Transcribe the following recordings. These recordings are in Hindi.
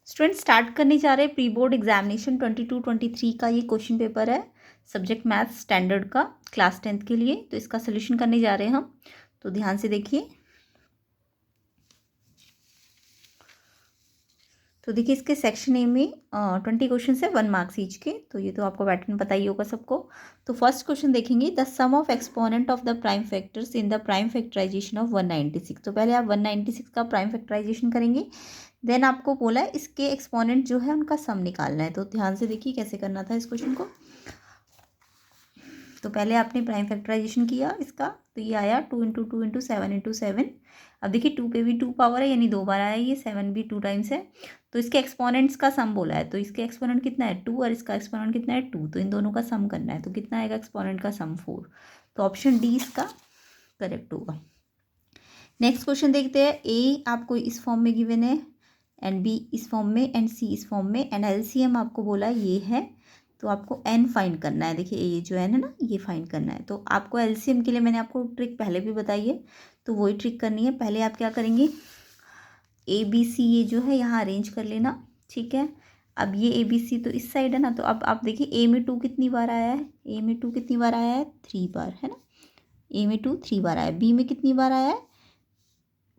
स्टूडेंट स्टार्ट करने जा रहे हैं प्री बोर्ड एग्जामिनेशन 22-23 का ये क्वेश्चन पेपर है सब्जेक्ट मैथ्स स्टैंडर्ड का क्लास 10th के लिए। तो इसका सोल्यूशन करने जा रहे हैं हम, तो ध्यान से देखिए। तो देखिए इसके सेक्शन ए में 20 क्वेश्चन है, 1 मार्क्स ईच के। तो ये तो आपको पैटर्न पता ही होगा सबको। तो फर्स्ट क्वेश्चन देखेंगे, the sum of exponent of the prime factors in the prime factorisation of 196। तो पहले आप 196 का प्राइम फैक्टराइजेशन करेंगे, देन आपको बोला है इसके एक्सपोनेंट जो है उनका सम निकालना है। तो ध्यान से देखिए कैसे करना था इस क्वेश्चन को। तो पहले आपने प्राइम फैक्टराइजेशन किया इसका, तो ये आया 2 इंटू 2 इंटू 7 इंटू 7। अब देखिए 2 पे भी 2 पावर है, यानी 2 बार आया, ये 7 भी 2 टाइम्स है। तो इसके एक्सपोनेंट्स का सम बोला है, तो इसके एक्सपोनेंट कितना है 2 और इसका एक्सपोनेंट कितना है 2। तो इन दोनों का सम करना है, तो कितना आएगा एक्सपोनेंट का सम 4। तो ऑप्शन डी इसका करेक्ट होगा। नेक्स्ट क्वेश्चन देखते हैं। ए आपको इस फॉर्म में गिवन है, एंड बी इस फॉर्म में, एंड सी इस फॉर्म में, एंड एलसीएम आपको बोला है ये है। तो आपको एन फाइंड करना है। देखिए ये जो एन है ना, ये फाइंड करना है। तो आपको एलसीएम के लिए मैंने आपको ट्रिक पहले भी बताई है, तो वही ट्रिक करनी है। पहले आप क्या करेंगे, ए बी सी ये जो है यहाँ अरेंज कर लेना, ठीक है। अब ये ए बी सी तो इस साइड है ना, तो अब आप देखिए ए में 2 कितनी बार आया है, ए में 2 कितनी बार आया है 3 बार, है ना। ए में 2 3 बार आया है, बी में कितनी बार आया है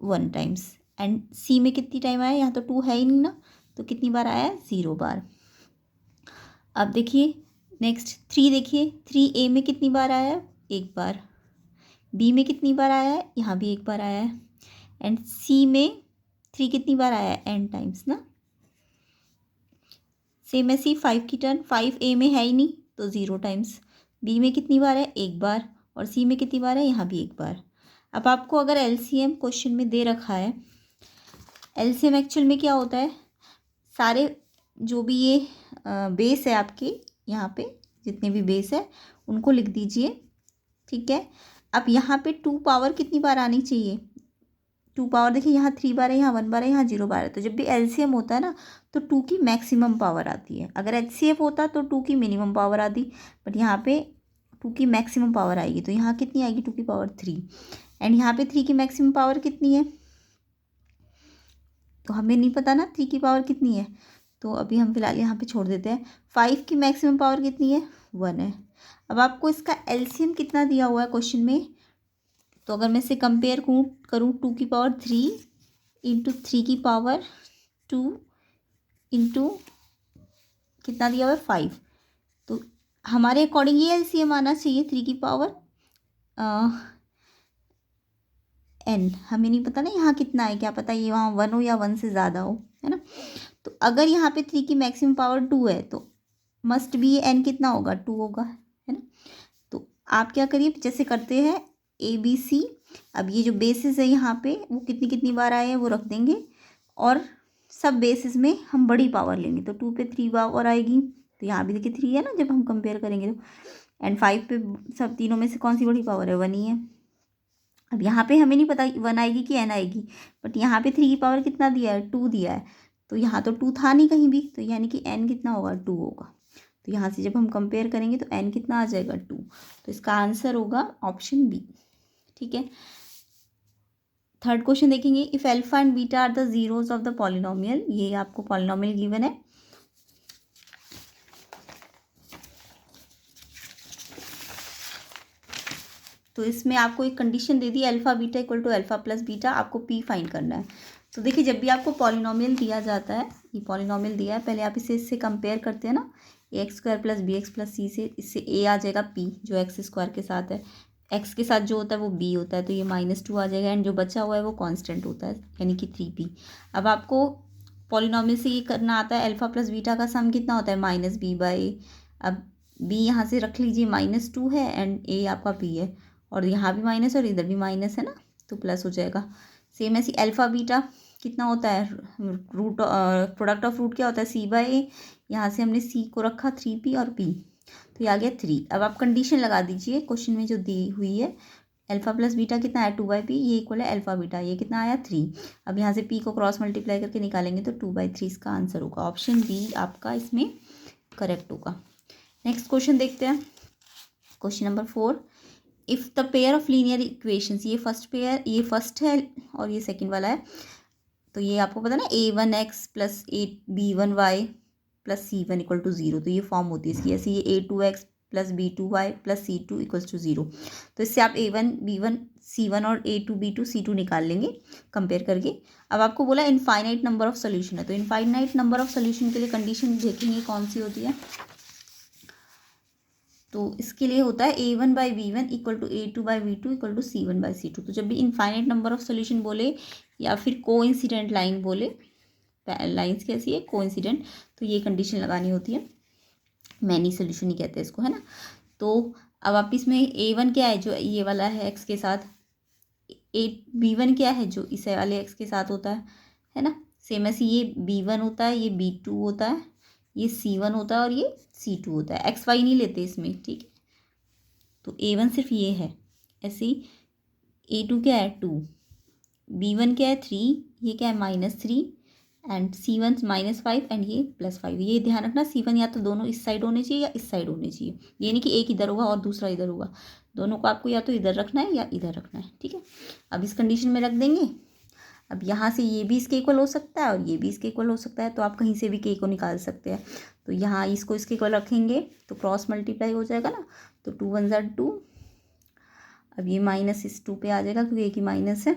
1 टाइम्स, एंड सी में कितनी टाइम आया है, यहाँ तो 2 है ही नहीं ना, तो कितनी बार आया है 0 बार। अब देखिए नेक्स्ट 3 देखिए, 3 ए में कितनी बार आया है 1 बार, बी में कितनी बार आया है, यहाँ भी 1 बार आया है, एंड सी में 3 कितनी बार आया है n टाइम्स ना। सेम ऐसी 5 की टर्न, 5 ए में है ही नहीं तो 0 टाइम्स, बी में कितनी बार है 1 बार, और सी में कितनी बार है यहाँ भी 1 बार। अब आपको अगर एलसीएम क्वेश्चन में दे रखा है, एलसीएम एक्चुअल में क्या होता है, सारे जो भी ये बेस है आपके यहाँ पे, जितने भी बेस है उनको लिख दीजिए, ठीक है। अब यहाँ पे 2 पावर कितनी बार आनी चाहिए, 2 पावर देखिए यहाँ 3 बार है, यहाँ 1 बार है, यहाँ 0 बार है। तो जब भी एलसीएम होता है ना, तो 2 की मैक्सिमम पावर आती है। अगर एचसीएफ होता तो 2 की मिनिमम पावर आती, बट यहाँ पे 2 की मैक्सिमम पावर आएगी। तो यहाँ कितनी आएगी 2 की पावर 3, एंड यहाँ पे 3 की मैक्सिमम पावर कितनी है, तो हमें नहीं पता ना 3 की पावर कितनी है, तो अभी हम फिलहाल यहाँ पे छोड़ देते हैं। 5 की मैक्सिमम पावर कितनी है 1 है। अब आपको इसका एलसीएम कितना दिया हुआ है क्वेश्चन में, तो अगर मैं इसे कंपेयर करूँ 2 की पावर 3 इंटू 3 की पावर 2 इंटू कितना दिया हुआ है 5, तो हमारे अकॉर्डिंग ये एलसीएम आना चाहिए 3 की पावर n। हमें नहीं पता ना यहाँ कितना है, क्या पता ये वहाँ 1 हो या 1 से ज़्यादा हो, है ना। तो अगर यहाँ पे 3 की मैक्सिमम पावर 2 है, तो मस्ट भी ये n कितना होगा 2 होगा, है ना। तो आप क्या करिए, जैसे करते हैं ए बी सी, अब ये जो बेसिस है यहाँ पे वो कितनी कितनी बार आए हैं वो रख देंगे, और सब बेसिस में हम बड़ी पावर लेंगे। तो 2 पे 3 पावर आएगी, तो यहाँ भी देखिए 3 है ना जब हम कंपेयर करेंगे तो, एंड 5 पे सब तीनों में से कौन सी बड़ी पावर है 1 ही है। अब यहाँ पे हमें नहीं पता 1 आएगी कि n आएगी, बट यहाँ पे 3 की पावर कितना दिया है 2 दिया है, तो यहाँ तो 2 था नहीं कहीं भी, तो यानी कि n कितना होगा 2 होगा। तो यहाँ से जब हम कंपेयर करेंगे तो n कितना आ जाएगा 2। तो इसका आंसर होगा ऑप्शन बी, ठीक है। थर्ड क्वेश्चन देखेंगे, if alpha and beta are the zeros of the polynomial. ये आपको पॉलिनोमियल गिवन है, तो इसमें आपको एक कंडीशन दे दी alpha beta equal to alpha plus beta, आपको पी फाइंड करना है। तो देखिए जब भी आपको पॉलिनोमियल दिया जाता है, ये पॉलिनोमियल दिया है, पहले आप इसे इससे कंपेयर करते हैं ना, a² plus bx plus c से, इससे a आ जाएगा p जो x² के साथ है, x के साथ जो होता है वो b होता है, तो ये -2 आ जाएगा, एंड जो बचा हुआ है वो कांस्टेंट होता है यानी कि 3p। अब आपको पॉलिनोमियल से ये करना आता है, अल्फा प्लस बीटा का सम कितना होता है -b/a। अब b यहाँ से रख लीजिए -2 है, एंड a आपका p है, और यहाँ भी माइनस और इधर भी माइनस है ना, तो प्लस हो जाएगा। सेम ऐसी अल्फा बीटा कितना होता है, रूट प्रोडक्ट ऑफ रूट क्या होता है c/a, यहाँ से हमने c को रखा 3p और p, तो ये आ गया 3। अब आप कंडीशन लगा दीजिए क्वेश्चन में जो दी हुई है, अल्फा प्लस बीटा कितना है 2/p, ये इक्वल है अल्फा बीटा, ये कितना आया 3। अब यहाँ से p को क्रॉस मल्टीप्लाई करके निकालेंगे तो 2/3 इसका आंसर होगा। ऑप्शन बी आपका इसमें करेक्ट होगा। नेक्स्ट क्वेश्चन देखते हैं, question number 4, if the pair of linear equations, ये फर्स्ट पेयर, ये फर्स्ट है और ये सेकंड वाला है, तो ये आपको पता ना a1x plus b1y plus c1 equal to 0, तो ये फॉर्म होती है इसकी। ऐसे ये a2x plus b2y plus c2 equals to 0। तो इससे आप a1 b1 c1 और a2 b2 c2 निकाल लेंगे कंपेयर करके। अब आपको बोला इनफाइनाइट नंबर ऑफ सोल्यूशन है, तो इनफाइनाइट नंबर ऑफ सोल्यूशन के लिए कंडीशन देखेंगे कौन सी होती है। तो इसके लिए होता है a1 by b1 equal to a2 by b2 equal to c1 by c2। तो जब भी इनफाइनाइट नंबर ऑफ सोल्यूशन बोले या फिर कोइंसिडेंट लाइन बोले, लाइन्स कैसी है कोइंसिडेंट, तो ये कंडीशन लगानी होती है। मैनी सोल्यूशन ही कहते हैं इसको, है ना। तो अब आप इसमें a1 क्या है जो ये वाला है x के साथ, b1 क्या है जो इस वाले x के साथ होता है ना। सेम ऐसे ये b1 होता है, ये b2 होता है, ये c1 होता है और ये c2 होता है। एक्स वाई नहीं लेते इसमें, ठीक है। तो a1 सिर्फ ये है। ऐसे ही a2 क्या है 2, b1 क्या है 3, ये क्या है -3 एंड c1 -5 एंड ये +5। ये ध्यान रखना c1 या तो दोनों इस साइड होने चाहिए या इस साइड होने चाहिए। ये नहीं कि एक इधर होगा और दूसरा इधर होगा, दोनों को आपको या तो इधर रखना है या इधर रखना है, ठीक है। अब इस कंडीशन में रख देंगे। अब यहाँ से ये भी इसके इक्वल हो सकता है और ये भी इसके इक्वल हो सकता है, तो आप कहीं से भी के को निकाल सकते हैं। तो यहाँ इसको इसके इक्वल रखेंगे तो क्रॉस मल्टीप्लाई हो जाएगा ना, तो 2 1 ज़ा 2। अब ये माइनस इस 2 पे आ जाएगा क्योंकि एक ही माइनस है।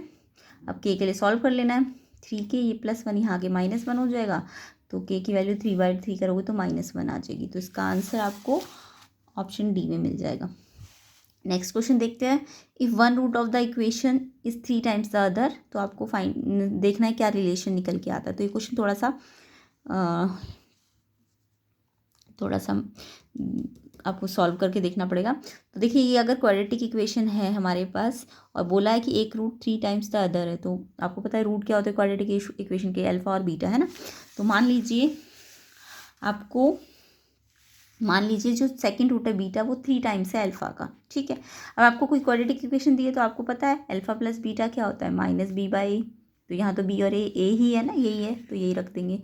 अब के लिए सॉल्व कर लेना है। 3 के ये +1 यहाँ के -1 हो जाएगा, तो के की वैल्यू 3/3 करोगे तो -1 आ जाएगी। तो इसका आंसर आपको ऑप्शन डी में मिल जाएगा। नेक्स्ट क्वेश्चन देखते हैं। If one root of the equation is 3 times the other, तो आपको देखना है क्या रिलेशन निकल के आता है। तो ये क्वेश्चन थोड़ा सा आपको सॉल्व करके देखना पड़ेगा। तो देखिए ये अगर क्वाड्रेटिक इक्वेशन है हमारे पास और बोला है कि एक रूट 3 टाइम्स द अदर है, तो आपको पता है रूट क्या होता है क्वाड्रेटिक इक्वेशन के, अल्फा और बीटा, है ना। तो मान लीजिए जो सेकंड रूट है बीटा वो 3 टाइम्स है अल्फा का, ठीक है। अब आपको कोई क्वाड्रेटिक इक्वेशन दी है तो आपको पता है अल्फा प्लस बीटा क्या होता है -b/a। तो यहाँ तो b और a ही है ना, यही है तो यही रख देंगे।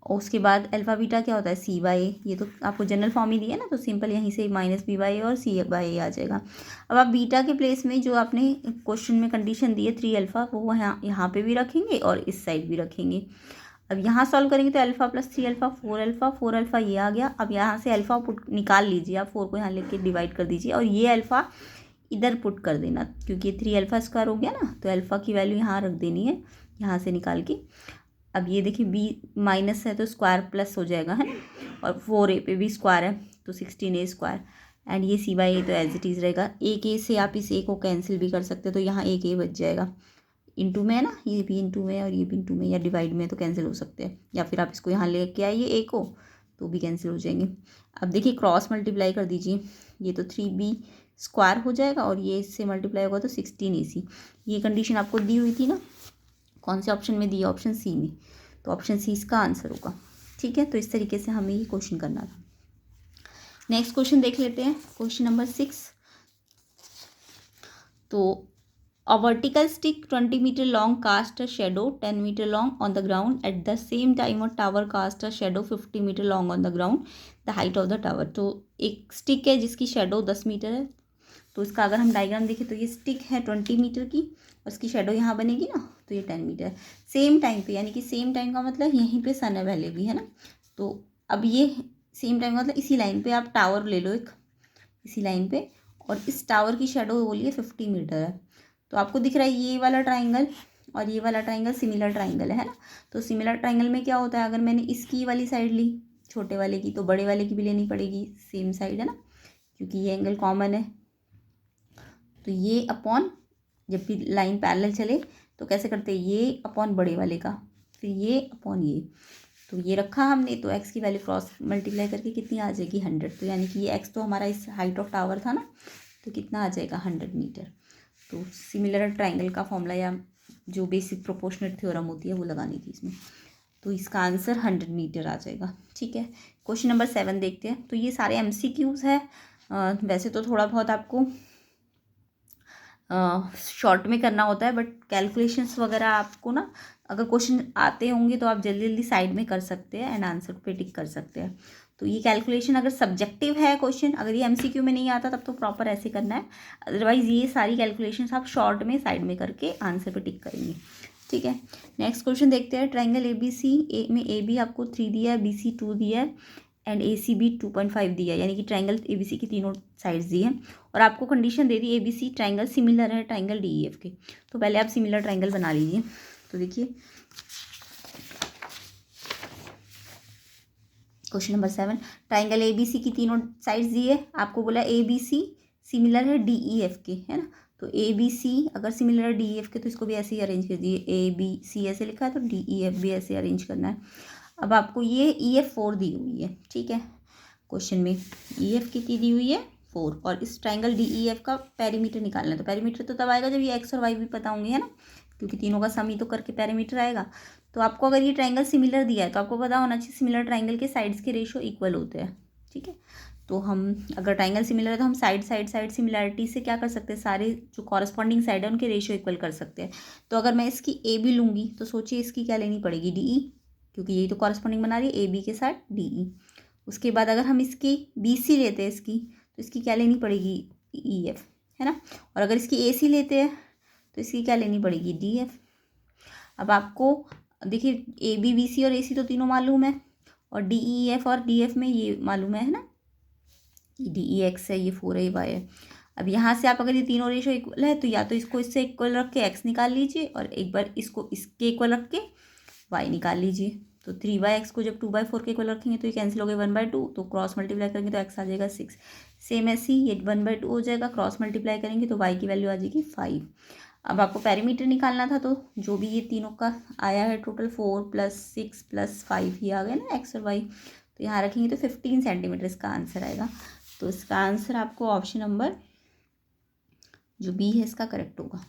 और उसके बाद अल्फा बीटा क्या होता है c/a। ये तो आपको जनरल फॉर्म ही दी है ना, तो सिंपल यहीं से -b/a और c/a आ जाएगा। अब आप बीटा के प्लेस में जो आपने क्वेश्चन में कंडीशन दी है 3 अल्फा, वो यहाँ पे भी रखेंगे और इस साइड भी रखेंगे। अब यहाँ सॉल्व करेंगे तो अल्फा प्लस 3 अल्फा 4 अल्फा ये आ गया। अब यहाँ से अल्फा पुट निकाल लीजिए, आप 4 को यहाँ लेके डिवाइड कर दीजिए और ये अल्फा इधर पुट कर देना क्योंकि 3 अल्फा स्क्वायर हो गया ना, तो अल्फा की वैल्यू यहाँ रख देनी है यहाँ से निकाल के। अब ये देखिए b माइनस है तो स्क्वायर प्लस हो जाएगा, है ना, और 4a पे भी स्क्वायर है तो 16a स्क्वायर एंड ये c/a तो एज इट इज़ रहेगा। एक a से आप इस a को कैंसिल भी कर सकते हो, तो यहाँ एक a बच जाएगा। इंटू में है ना, ये भी इंटू में और ये भी इंटू में, या डिवाइड में तो कैंसिल हो सकते हैं, या फिर आप इसको यहाँ लेके आइए ए को तो भी कैंसिल हो जाएंगे। अब देखिए क्रॉस मल्टीप्लाई कर दीजिए, ये तो 3b स्क्वायर हो जाएगा और ये इससे मल्टीप्लाई होगा तो 16ac। ये कंडीशन आपको दी हुई थी ना, कौन से ऑप्शन में दी है, ऑप्शन सी में, तो ऑप्शन सी इसका आंसर होगा, ठीक है। तो इस तरीके से हमें ये क्वेश्चन करना था। नेक्स्ट क्वेश्चन देख लेते हैं, क्वेश्चन नंबर 6। तो A vertical stick 20 meter long cast a shadow 10 meter long on the ground. At the same time a tower cast a shadow 50 meter long on the ground. The height of the tower. तो एक स्टिक है जिसकी शेडो 10 मीटर है, तो इसका अगर हम डायग्राम देखें तो ये स्टिक है 20 मीटर की और इसकी शेडो यहाँ बनेगी ना, तो ये 10 मीटर है। सेम टाइम पे, यानी कि सेम टाइम का मतलब यहीं पे सन है पहले भी, है ना। तो अब ये सेम टाइम का मतलब इसी लाइन पे आप टावर ले लो एक, इसी लाइन पे, और इस टावर की शेडो बोलिए 50 मीटर है। तो आपको दिख रहा है ये वाला ट्राइंगल और ये वाला ट्राइंगल सिमिलर ट्राइंगल है ना। तो सिमिलर ट्राइंगल में क्या होता है, अगर मैंने इसकी वाली साइड ली छोटे वाले की, तो बड़े वाले की भी लेनी पड़ेगी सेम साइड, है ना, क्योंकि ये एंगल कॉमन है। तो ये अपॉन, जब भी लाइन पैरेलल चले तो कैसे करते हैं, ये अपॉन बड़े वाले का, फिर ये अपॉन ये, तो ये रखा हमने। तो x की वैल्यू क्रॉस मल्टीप्लाई करके कितनी आ जाएगी 100। तो यानी कि ये x तो हमारा इस हाइट ऑफ टावर था ना, तो कितना आ जाएगा 100 मीटर। तो सिमिलर ट्राइंगल का फॉर्मूला या जो बेसिक प्रोपोर्शनल थ्योरम होती है वो लगानी थी इसमें। तो इसका आंसर 100 मीटर आ जाएगा, ठीक है। क्वेश्चन नंबर 7 देखते हैं। तो ये सारे MCQs है, वैसे तो थोड़ा बहुत आपको शॉर्ट में करना होता है, बट कैलकुलेशंस वगैरह आपको ना, अगर क्वेश्चन आते होंगे तो आप जल्दी जल्दी साइड में कर सकते हैं एंड आंसर पे टिक कर सकते हैं। तो ये कैलकुलेशन अगर सब्जेक्टिव है क्वेश्चन, अगर ये MCQ में नहीं आता तब तो प्रॉपर ऐसे करना है, अदरवाइज़ ये सारी कैलकुलेशंस आप शॉर्ट में साइड में करके आंसर पे टिक करेंगे। ठीक है। नेक्स्ट क्वेश्चन देखते हैं। ट्राइंगल ए बी सी, ए में ए बी आपको 3 दिया है, बी सी 2 दिया है एंड ए सी बी 2.5 दिया है, यानी कि ट्राइंगल ए बी सी की तीनों साइड्स दी हैं और आपको कंडीशन दे दी A B C triangle similar है ट्राइंगल डी ई एफ के। तो पहले आप सिमिलर ट्राइंगल बना लीजिए। तो देखिए question number 7, triangle A B C की तीनों साइड्स दी है, आपको बोला ए बी सी सिमिलर है डी ई एफ के, है ना। तो ए बी सी अगर सिमिलर है डी ई एफ के तो इसको भी ऐसे ही अरेंज कर दिए, ए बी सी ऐसे लिखा है तो डी ई एफ भी ऐसे अरेंज करना है। अब आपको ये ई एफ 4 दी हुई है, ठीक है। क्वेश्चन में ई एफ कितनी दी हुई है 4 और इस ट्राइंगल डी ई एफ का पेरीमीटर निकालना है। तो पेरीमीटर तो तब आएगा जब ये एक्स और वाई भी पता होंगे, है ना, क्योंकि तीनों का सम ही तो करके पेरीमीटर आएगा। तो आपको अगर ये ट्राइंगल सिमिलर दिया है तो आपको पता होना चाहिए सिमिलर ट्राइंगल के साइड्स के रेशो इक्वल होते हैं, ठीक है। तो हम अगर ट्राइंगल सिमिलर है तो हम साइड सिमिलरिटी से क्या कर सकते हैं, सारे जो कॉरस्पॉन्डिंग साइड है उनके रेशो इक्वल कर सकते हैं। तो अगर मैं इसकी ए बी लूँगी तो सोचिए इसकी क्या लेनी पड़ेगी डी ई, क्योंकि यही तो कॉरस्पॉन्डिंग बना रही है ए बी के साथ डी ई। उसके बाद अगर हम इसकी बी सी लेते हैं इसकी तो इसकी क्या लेनी पड़ेगी ई एफ, है ना। और अगर इसकी ए सी लेते हैं तो इसकी क्या लेनी पड़ेगी डी एफ। अब आपको देखिए ए बी बी सी और ए सी तो तीनों मालूम है और डी ई एफ और डी एफ में ये मालूम है ना, डी ई एक्स है, ये 4 है, ये वाई है। अब यहाँ से आप अगर ये तीनों रेशो इक्वल है तो या तो इसको इससे इक्वल रख के एक्स निकाल लीजिए और एक बार इसको इसके इक्वल रख के वाई निकाल लीजिए। तो 3/x को जब 2/4 के इक्वल रखेंगे तो ये कैंसिल हो गए 1/2, तो क्रॉस मल्टीप्लाई करेंगे तो x आ जाएगा 6। सेम ऐसे ही ये 1/2 हो जाएगा, क्रॉस मल्टीप्लाई करेंगे तो y की वैल्यू आ जाएगी 5। अब आपको पेरीमीटर निकालना था तो जो भी ये तीनों का आया है टोटल 4 + 6 + 5 ये आ गया ना x और y, तो यहाँ रखेंगे तो 15 सेंटीमीटर इसका आंसर आएगा। तो इसका आंसर आपको ऑप्शन नंबर जो बी है इसका करेक्ट होगा,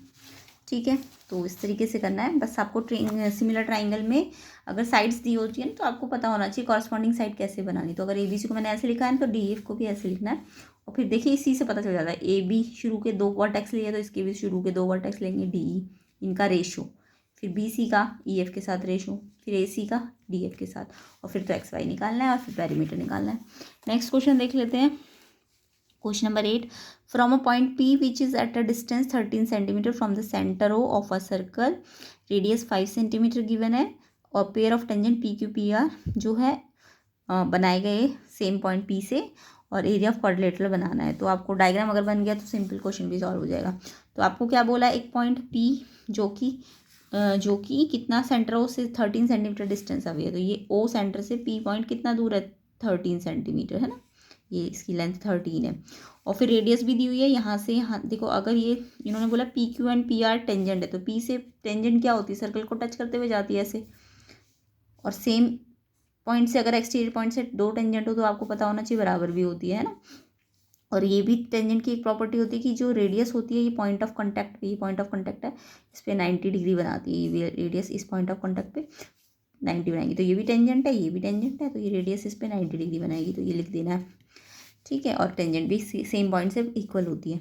ठीक है। तो इस तरीके से करना है बस आपको। सिमिलर ट्राइंगल में अगर साइड्स दी होती है ना तो आपको पता होना चाहिए कॉरस्पॉन्डिंग साइड कैसे बनानी। तो अगर ए बी सी को मैंने ऐसे लिखा है तो डी एफ को भी ऐसे लिखना है। और फिर देखिए इसी से पता चल जाता है, ए बी शुरू के 2 वर्टेक्स लिए तो इसके भी शुरू के 2 वर्टेक्स लेंगे डी ई, इनका रेशो, फिर बी सी का ई एफ के साथ रेशो, फिर ए सी का डी एफ के साथ, और फिर तो एक्स वाई निकालना है और फिर पेरीमीटर निकालना है। नेक्स्ट क्वेश्चन देख लेते हैं। Question number 8, from a point P which is at a distance 13 centimetre from the centre O of a circle, radius 5 centimetre given है और pair of tangent P Q P R जो है बनाए गए सेम पॉइंट P से और एरिया ऑफ क्वाड्रिलेटरल बनाना है। तो आपको डायग्राम अगर बन गया तो सिंपल क्वेश्चन भी सॉल्व हो जाएगा। तो आपको क्या बोला है, एक पॉइंट P जो कि कितना सेंटर ओ से 13 सेंटीमीटर डिस्टेंस अवे है। तो ये O सेंटर से P पॉइंट कितना दूर है 13 सेंटीमीटर, है ना, ये इसकी लेंथ 13 है। और फिर रेडियस भी दी हुई है यहाँ से यहाँ देखो, अगर ये इन्होंने बोला P Q and P R tangent है तो पी से टेंजेंट क्या होती है, सर्कल को टच करते हुए जाती है ऐसे, और सेम पॉइंट से अगर एक्सटीरियर पॉइंट से 2 टेंजेंट हो तो आपको पता होना चाहिए बराबर भी होती है ना। और ये भी टेंजेंट की एक प्रॉपर्टी होती है कि जो रेडियस होती है ये पॉइंट ऑफ कॉन्टैक्ट पे, ये पॉइंट ऑफ कॉन्टैक्ट है इस पर 90 डिग्री बनाती है, ये रेडियस इस पॉइंट ऑफ कॉन्टैक्ट पे 90 बनाएगी। तो ये भी टेंजेंट है, ये भी टेंजेंट है, तो ये रेडियस इस पर 90 डिग्री बनाएगी, तो ये लिख देना है, ठीक है। और टेंजेंट भी सेम पॉइंट से इक्वल होती है।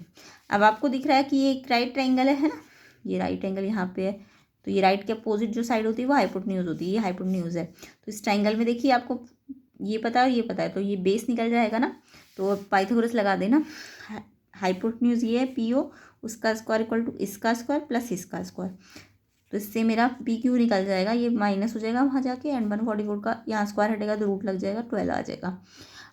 अब आपको दिख रहा है कि ये एक राइट ट्रायंगल है ना, ये राइट एंगल यहाँ पे है, तो ये राइट के अपोजिट जो साइड होती है वो हाइपोटेन्यूज होती है, ये हाइपोटेन्यूज है। तो इस ट्रायंगल में देखिए आपको ये पता है, ये पता है, तो ये बेस निकल जाएगा ना, तो पाइथागोरस लगा देना। हाइपोटेन्यूज ये है पी ओ, उसका स्क्वायर इक्वल टू इसका स्क्वायर प्लस इसका स्क्वायर, तो इससे मेरा पी क्यू निकल जाएगा, ये माइनस हो जाएगा वहाँ जाके, एंड 144 का यहाँ स्क्वायर हटेगा तो रूट लग जाएगा, 12 आ जाएगा।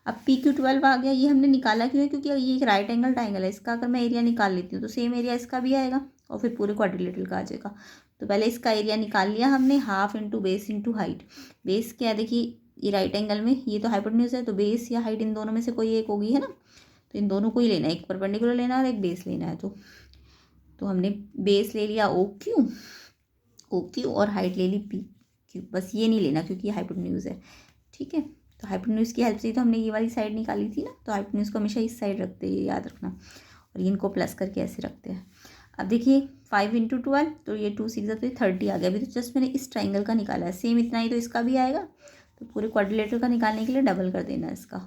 अब पी क्यू 12 आ गया। ये हमने निकाला क्यों है, क्योंकि ये एक राइट एंगल ट्रायंगल है, इसका अगर मैं एरिया निकाल लेती हूँ तो सेम एरिया इसका भी आएगा और फिर पूरे क्वाड्रिलेटरल का आ जाएगा। तो पहले इसका एरिया निकाल लिया हमने, half into base into height. Base क्या है, देखिए ये राइट एंगल में ये तो हाइपोटेन्यूज है, तो बेस या हाइट इन दोनों में से कोई एक होगी, है ना। तो इन दोनों को ही लेना है, एक परपेंडिकुलर लेना है और एक बेस लेना है। तो हमने बेस ले लिया ओ क्यू और हाइट ले ली पी क्यू, बस ये नहीं लेना क्योंकि ये हाइपोटेन्यूज है, ठीक है। तो हाइपोटेन्यूज की हेल्प से तो हमने ये वाली साइड निकाली थी ना, तो हाइपोटेन्यूज को हमेशा इस साइड रखते हैं, याद रखना, और इनको प्लस करके ऐसे रखते हैं। अब देखिए 5 × 12, तो ये 2 6 तो 30 आ गया। अभी तो जस्ट मैंने इस ट्राइंगल का निकाला है, सेम इतना ही तो इसका भी आएगा, तो पूरे क्वाड्रिलेटरल का निकालने के लिए डबल कर देना इसका,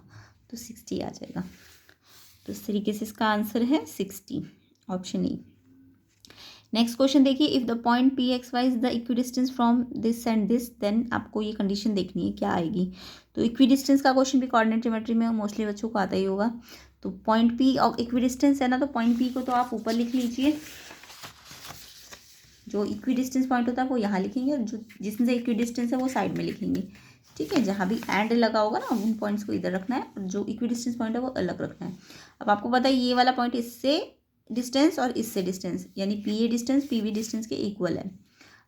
तो 60 आ जाएगा। तो इस तरीके से इसका आंसर है 60, ऑप्शन ई। नेक्स्ट क्वेश्चन देखिए, if the point P X Y is the equidistance from this and this, then आपको ये कंडीशन देखनी है क्या आएगी। तो इक्विडिस्टेंस का क्वेश्चन भी कोऑर्डिनेट ज्योमेट्री में मोस्टली बच्चों को आता ही होगा। तो पॉइंट पी और इक्विडिस्टेंस है ना, तो पॉइंट पी को तो आप ऊपर लिख लीजिए, जो इक्वी डिस्टेंस पॉइंट होता है वो यहाँ लिखेंगे, और जो जिससे इक्वी डिस्टेंस है वो साइड में लिखेंगे। ठीक है, जहाँ भी एंड लगा होगा ना उन पॉइंट्स को इधर रखना है, और जो इक्वी डिस्टेंस पॉइंट है वो अलग रखना है। अब आपको पता है ये वाला पॉइंट इससे डिस्टेंस और इससे डिस्टेंस यानी P A distance P B distance के इक्वल है।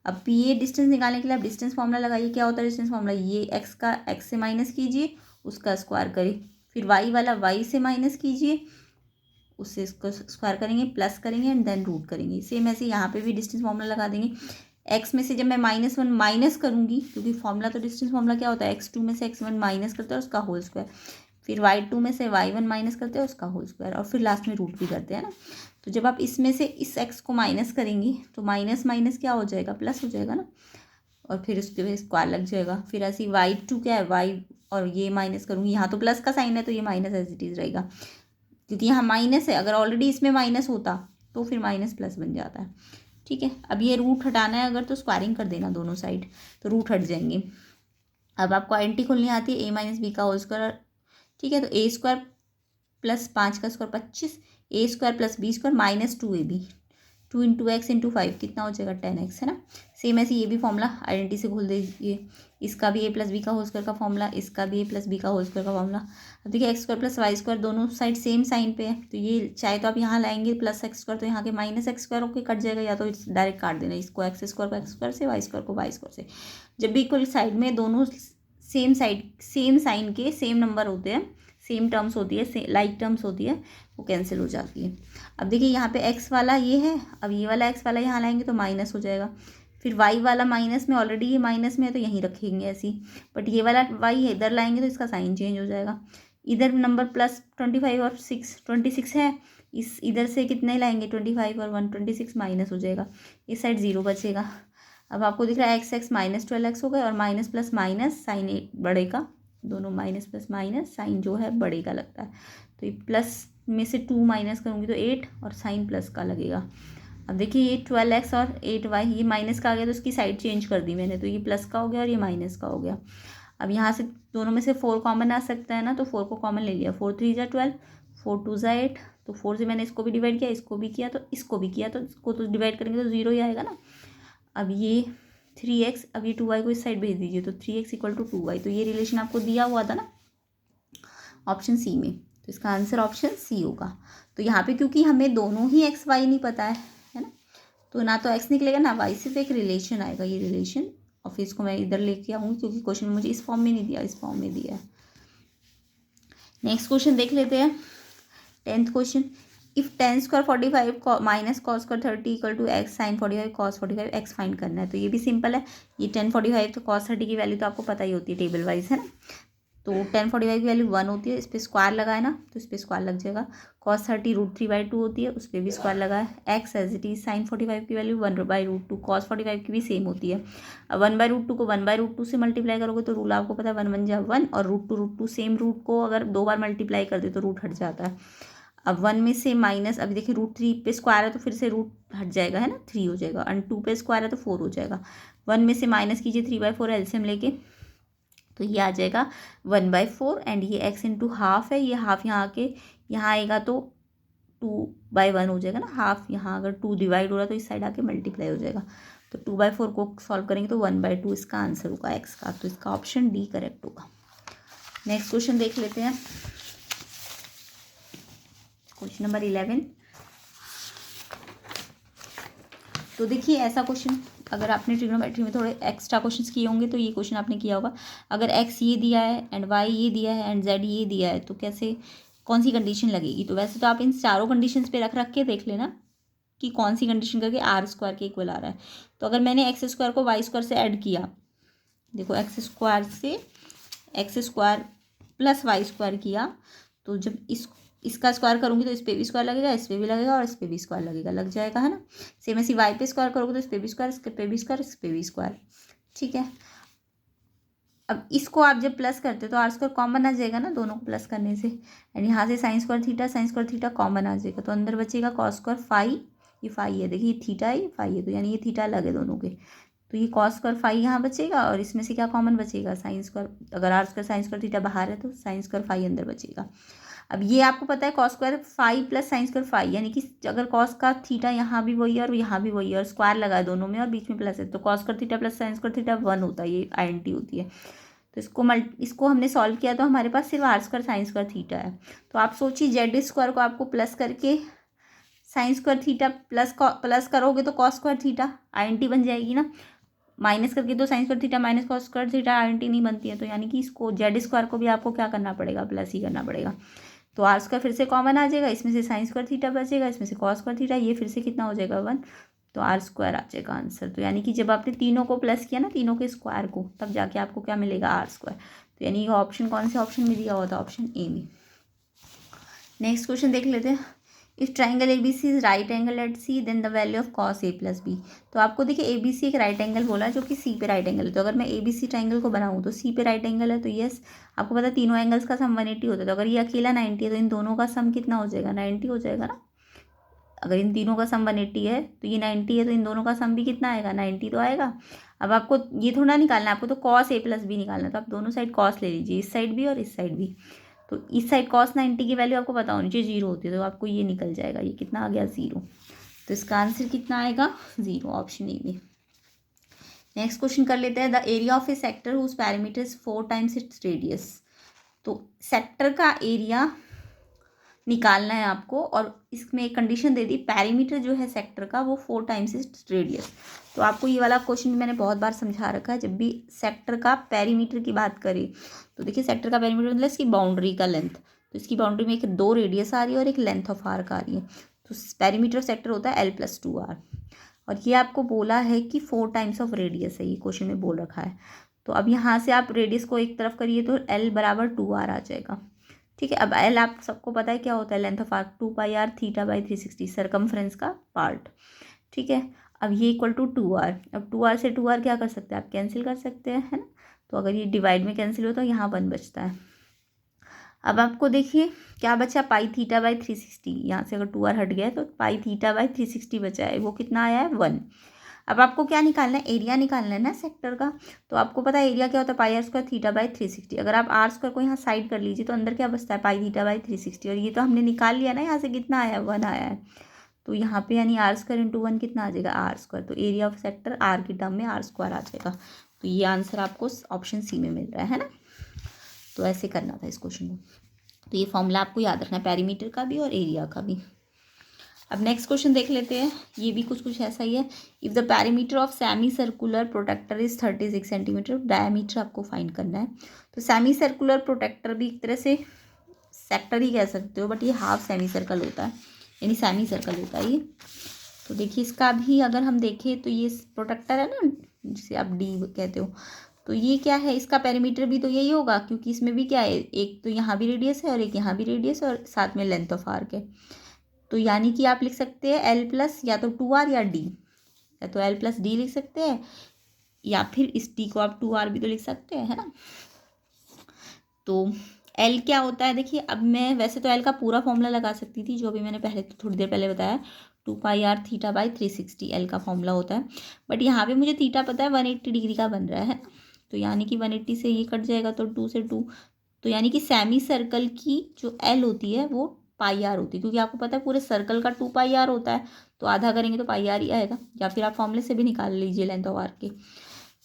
अब पी ए डिस्टेंस निकालने के लिए आप डिस्टेंस फॉर्मूला लगाइए। क्या होता है डिस्टेंस फॉर्मूला? ये एक्स का एक्स से माइनस कीजिए, उसका स्क्वायर करिए, फिर वाई वाला वाई से माइनस कीजिए, उससे इसको स्क्वायर करेंगे, प्लस करेंगे एंड देन रूट करेंगे। सेम ऐसे यहाँ पे भी डिस्टेंस फॉर्मूला लगा देंगे। एक्स में से जब मैं -1 माइनस करूँगी, क्योंकि फॉर्मूला तो डिस्टेंस फॉर्मूला क्या होता है, x2 में से x1 माइनस करते हैं उसका होल स्क्वायर, फिर y2 में से y1 माइनस करते हैं उसका होल स्क्वायर, और फिर लास्ट में रूट भी करते हैं ना। तो जब आप इसमें से इस x को माइनस करेंगी तो माइनस माइनस क्या हो जाएगा, प्लस हो जाएगा ना, और फिर उसके बाद स्क्वायर लग जाएगा। फिर ऐसी y2 क्या है, y और ये माइनस करूँगी, यहाँ तो प्लस का साइन है तो ये माइनस एज इट इज़ रहेगा, क्योंकि यहाँ माइनस है। अगर ऑलरेडी इसमें माइनस होता तो फिर माइनस प्लस बन जाता है। ठीक है, अब ये रूट हटाना है अगर, तो स्क्वायरिंग कर देना दोनों साइड, तो रूट हट जाएंगे। अब आपको आइडेंटिटी खोलनी आती है, a - b का होल स्क्वायर। ठीक है, तो a स्क्वायर प्लस 5 का square 25, a square plus b square minus 2ab, 2 into x into 5 कितना हो जाएगा 10x, है ना। सेम ऐसे ये भी फॉर्मूला आइडेंटिटी से खोल दीजिए। इसका भी a प्लस बी का होल स्क्वायर का फॉर्मूला, इसका भी a प्लस बी का होल स्क्वायर का फॉर्मूला। अब देखिए X square plus Y square दोनों साइड सेम साइन पे है, तो ये चाहे तो आप यहाँ लाएंगे प्लस एक्स स्क्वायर, तो यहाँ के माइनस एक्स स्क्वायर होकर कट जाएगा, या तो डायरेक्ट काट देना इसको, एक्स स्क्वायर को एक्स स्क्वायर से, वाई स्क्वायर को वाई स्क्वायर से। जब भी इक्वल साइड में दोनों सेम साइन के सेम नंबर होते हैं, सेम टर्म्स होती है, लाइक टर्म्स होती है, वो कैंसिल हो जाती है। अब देखिए यहाँ पे x वाला ये है, अब ये वाला x वाला यहाँ लाएंगे तो माइनस हो जाएगा, फिर y वाला माइनस में, ऑलरेडी ये माइनस में है तो यहीं रखेंगे ऐसी, बट ये वाला y है इधर लाएंगे तो इसका साइन चेंज हो जाएगा। इधर नंबर प्लस 25 और 26 है, इस इधर से कितने लाएंगे 25 और 1 26 माइनस हो जाएगा, इस साइड 0 बचेगा। अब आपको दिख रहा है x माइनस 12x हो गया, और माइनस प्लस माइनस साइन बड़े का, दोनों माइनस प्लस माइनस साइन जो है बड़े का लगता है, तो ये प्लस में से 2 माइनस करूँगी तो 8 और साइन प्लस का लगेगा। अब देखिए ये 12x और 8y, ये माइनस का आ गया तो उसकी साइड चेंज कर दी मैंने, तो ये प्लस का हो गया और ये माइनस का हो गया। अब यहाँ से दोनों में से 4 कॉमन आ सकता है ना, तो 4 को कॉमन ले लिया, 4 3 = 12, 4 2 = 8, तो 4 से मैंने इसको भी डिवाइड किया, इसको भी किया, तो इसको भी किया, तो इसको तो डिवाइड करेंगे तो 0 ही आएगा ना। अब ये 3x, अब ये 2y को इस साइड भेज दीजिए, तो 3x = 2y, तो ये रिलेशन आपको दिया हुआ था ना ऑप्शन सी में, तो इसका आंसर ऑप्शन सी होगा। तो यहाँ पे क्योंकि हमें दोनों ही एक्स वाई नहीं पता है ना, तो ना तो एक्स निकलेगा ना वाई, सिर्फ एक रिलेशन आएगा, ये रिलेशन, और फिर इसको मैं इधर लेके आऊँगी क्योंकि क्वेश्चन मुझे इस फॉर्म में नहीं दिया, इस फॉर्म में दिया है। नेक्स्ट क्वेश्चन देख लेते हैं, 10th question. If tan² 45 minus cos² 30 = x sin 45 cos 45 x find करना है। तो ये भी सिंपल है, ये tan 45 तो cos 30 की वैल्यू तो आपको पता ही होती है टेबल वाइज, है ना। तो tan 45 की वैल्यू 1 होती है, इस पर स्क्वायर लगाए ना तो इस पर स्क्वायर लग जाएगा। cos 30 √3/2 होती है, उस पर भी स्क्वायर लगाए। x as it is sin 45 की वैल्यू 1/√2, cos 45 की भी सेम होती है। अब 1/√2 को 1/√2 से मल्टीप्लाई करोगे तो रूल आपको पता है 1 1 जा 1, और √2 सेम रूट को अगर 2 बार मल्टीप्लाई कर दे तो रूट हट जाता है। अब 1 में से माइनस, अभी देखिए √3 पे स्क्वायर है तो फिर से रूट हट जाएगा, है ना, 3 हो जाएगा, और 2 पे स्क्वायर है तो 4 हो जाएगा। 1 में से माइनस कीजिए 3/4 एलसीएम लेके, तो ये आ जाएगा 1/4, एंड ये x इंटू हाफ है, ये हाफ यहाँ के यहाँ आएगा तो 2/1 हो जाएगा ना, हाफ यहाँ अगर 2 डिवाइड हो रहा है तो इस साइड आके मल्टीप्लाई हो जाएगा, तो 2/4 को सॉल्व करेंगे तो 1/2 इसका आंसर होगा x का, तो इसका ऑप्शन डी करेक्ट होगा। नेक्स्ट क्वेश्चन देख लेते हैं, क्वेश्चन नंबर 11। तो देखिए ऐसा क्वेश्चन, अगर आपने ट्रिग्नोमेट्री में थोड़े एक्स्ट्रा क्वेश्चंस किए होंगे तो ये क्वेश्चन आपने किया होगा। अगर x ये दिया है एंड y ये दिया है एंड z ये दिया है तो कैसे, कौन सी कंडीशन लगेगी। तो वैसे तो आप इन चारों कंडीशंस पे रख के देख लेना कि कौन सी कंडीशन करके r² के इक्वल आ रहा है। तो अगर मैंने x² को y² से ऐड किया, देखो x² से x² प्लस y² किया, तो जब इसका स्क्वायर करूँगी तो इस पर भी स्क्वायर लगेगा, इस पर भी लगेगा, और इस पर भी स्क्वायर लगेगा, लग जाएगा, है ना। सेम ऐसे वाई पे स्क्वायर करोगे तो इस पर भी स्क्वायर, इस पर भी स्क्वायर, इस पर भी स्क्वायर, ठीक है। अब इसको आप जब प्लस करते हो तो r² कॉमन आ जाएगा ना दोनों को प्लस करने से, एंड यहाँ से sin² थीटा कॉमन आ जाएगा, तो अंदर बचेगा cos² फाई, ये फाई है, देखिए ये थीटा है, ये फाई है, तो यानी ये थीटा अलग है दोनों के, तो ये cos² फाई यहाँ बचेगा, और इसमें से क्या कॉमन बचेगा sin², अगर r² sin² थीटा बाहर है तो sin² फाई अंदर बचेगा। अब ये आपको पता है cos square phi plus sine square phi, यानी कि अगर cos का थीटा यहाँ भी वही है और यहाँ भी वही है और स्क्वायर लगा है दोनों में और बीच में प्लस है, तो cos square theta plus sine square theta 1 होता है, ये आइडेंटिटी होती है। तो इसको हमने सॉल्व किया तो हमारे पास सिर्फ R square sine square theta है। तो आप सोचिए जेड स्क्वायर को आपको प्लस करके साइन स्क्वायर थीटा प्लस करोगे तो कॉस स्क्वायर थीटा आइडेंटिटी बन जाएगी ना, माइनस करके तो sign square theta minus cos square theta identity नहीं बनती है। तो यानी कि इसको जेड स्क्वायर को भी आपको क्या करना पड़ेगा, प्लस ही करना पड़ेगा। तो आर स्क्वायर फिर से कॉमन आ जाएगा, इसमें से साइन स्क्वायर थीटा बचेगा, इसमें से कॉस स्क्वायर थीटा, ये फिर से कितना हो जाएगा 1, तो आर स्क्वायर आ जाएगा आंसर। तो यानी कि जब आपने तीनों को प्लस किया ना, तीनों के स्क्वायर को, तब जाके आपको क्या मिलेगा, आर स्क्वायर। तो यानी ये ऑप्शन कौन से ऑप्शन में दिया हुआ था, ऑप्शन ए में। नेक्स्ट क्वेश्चन देख लेते हैं। If triangle A B C is right angle at C then the value of cos A plus B. तो आपको देखिए ए बी सी एक राइट एंगल बोला है जो कि सी पे राइट एंगल है। तो अगर मैं ए बी सी ट्राइंगल को बनाऊँ तो सी पे राइट एंगल है, तो यस आपको पता है तीनों एंगल्स का सम 180 होता है। तो अगर ये अकेला 90 है तो इन दोनों का सम कितना हो जाएगा, 90 हो जाएगा ना। अगर इन तीनों का सम 180 है तो ये 90 है, तो इन दोनों का सम भी कितना आएगा, 90 तो आएगा। अब आपको ये थोड़ा निकालना है, आपको तो कॉस ए प्लस बी निकालना है। तो आप दोनों साइड कॉस ले लीजिए, इस साइड भी और इस साइड भी। तो इस साइड कॉस 90 की वैल्यू आपको पता होनी चाहिए 0 होती है, तो आपको ये निकल जाएगा, ये कितना आ गया 0। तो इसका आंसर कितना आएगा 0, ऑप्शन ए में। नेक्स्ट क्वेश्चन कर लेते हैं। The area of a sector whose parameter is 4 times its radius. तो सेक्टर का एरिया निकालना है आपको और इसमें एक कंडीशन दे दी, पैरीमीटर जो है सेक्टर का वो 4 टाइम्स इट्स रेडियस। तो आपको ये वाला क्वेश्चन मैंने बहुत बार समझा रखा है, जब भी सेक्टर का पेरीमीटर की बात करें तो देखिए सेक्टर का पेरीमीटर मतलब इसकी बाउंड्री का लेंथ। तो इसकी बाउंड्री में एक 2 रेडियस आ रही है और एक लेंथ ऑफ आर्क आ रही है। तो पेरीमीटर ऑफ सेक्टर होता है L+2R, और ये आपको बोला है कि 4 टाइम्स ऑफ रेडियस है, ये क्वेश्चन में बोल रखा है। तो अब यहाँ से आप रेडियस को एक तरफ करिए तो L=2R आ जाएगा। ठीक है, अब एल आप सबको पता है क्या होता है, length of arc 2πr θ/360 circumference का पार्ट। ठीक है, अब ये इक्वल टू 2r। अब 2r से 2r क्या कर सकते हैं आप, कैंसिल कर सकते हैं, है ना। तो अगर ये डिवाइड में कैंसिल हो तो यहाँ 1 बचता है। अब आपको देखिए क्या बचा, पाई θ/360। यहाँ से अगर 2r हट गया तो पाई θ/360 बचा है, वो कितना आया है 1। अब आपको क्या निकालना है, एरिया निकालना है ना सेक्टर का। तो आपको पता है एरिया क्या होता है, पाई r स्क्वायर θ/360। अगर आप r स्क्वायर को यहाँ साइड कर लीजिए तो अंदर क्या बचता है, पाई θ/360, और ये तो हमने निकाल लिया ना, यहाँ से कितना आया है 1 आया है। तो यहाँ पे यानी r स्क्वायर इंटू 1 कितना आ जाएगा, r स्क्वायर। तो एरिया ऑफ सेक्टर r की टर्म में r स्क्वायर आ जाएगा। तो ये आंसर आपको ऑप्शन सी में मिल रहा है ना। तो ऐसे करना था इस क्वेश्चन को। तो ये फॉर्मूला आपको याद रखना है, पेरीमीटर का भी और एरिया का भी। अब नेक्स्ट क्वेश्चन देख लेते हैं, ये भी कुछ ऐसा ही है। If the perimeter of semi circular protector is 36 centimetre, diameter आपको फाइंड करना है। तो सेमी सर्कुलर प्रोटेक्टर भी एक तरह से सेक्टर ही कह सकते हो, बट ये हाफ सेमी सर्कल होता है, यानी सेमी सर्कल होता है ये। तो देखिए इसका भी अगर हम देखें तो ये प्रोटेक्टर है ना, जिसे आप डी कहते हो, तो ये क्या है, इसका पेरीमीटर भी तो यही होगा, क्योंकि इसमें भी क्या है, एक तो यहाँ भी रेडियस है और एक यहाँ भी रेडियस है और साथ में लेंथ ऑफ आर्क है। तो यानी कि आप लिख सकते हैं L+ या तो 2R या D, या तो L+D लिख सकते हैं, या फिर इस D को आप 2R भी तो लिख सकते हैं, है ना। तो L क्या होता है, देखिए अब मैं वैसे तो L का पूरा फॉर्मूला लगा सकती थी, जो अभी मैंने पहले थोड़ी देर पहले बताया, 2πr θ/360 L का फॉर्मूला होता है। बट यहाँ पे मुझे थीटा पता है 180 डिग्री का बन रहा है, तो यानी कि 180 से ये कट जाएगा तो 2 से 2, तो यानी कि सेमी सर्कल की जो L होती है वो πr होती है, क्योंकि आपको पता है पूरे सर्कल का 2πr होता है, तो आधा करेंगे तो πr ही आएगा, या फिर आप फॉर्मूले से भी निकाल लीजिए लेंथ ऑफ आर्क के।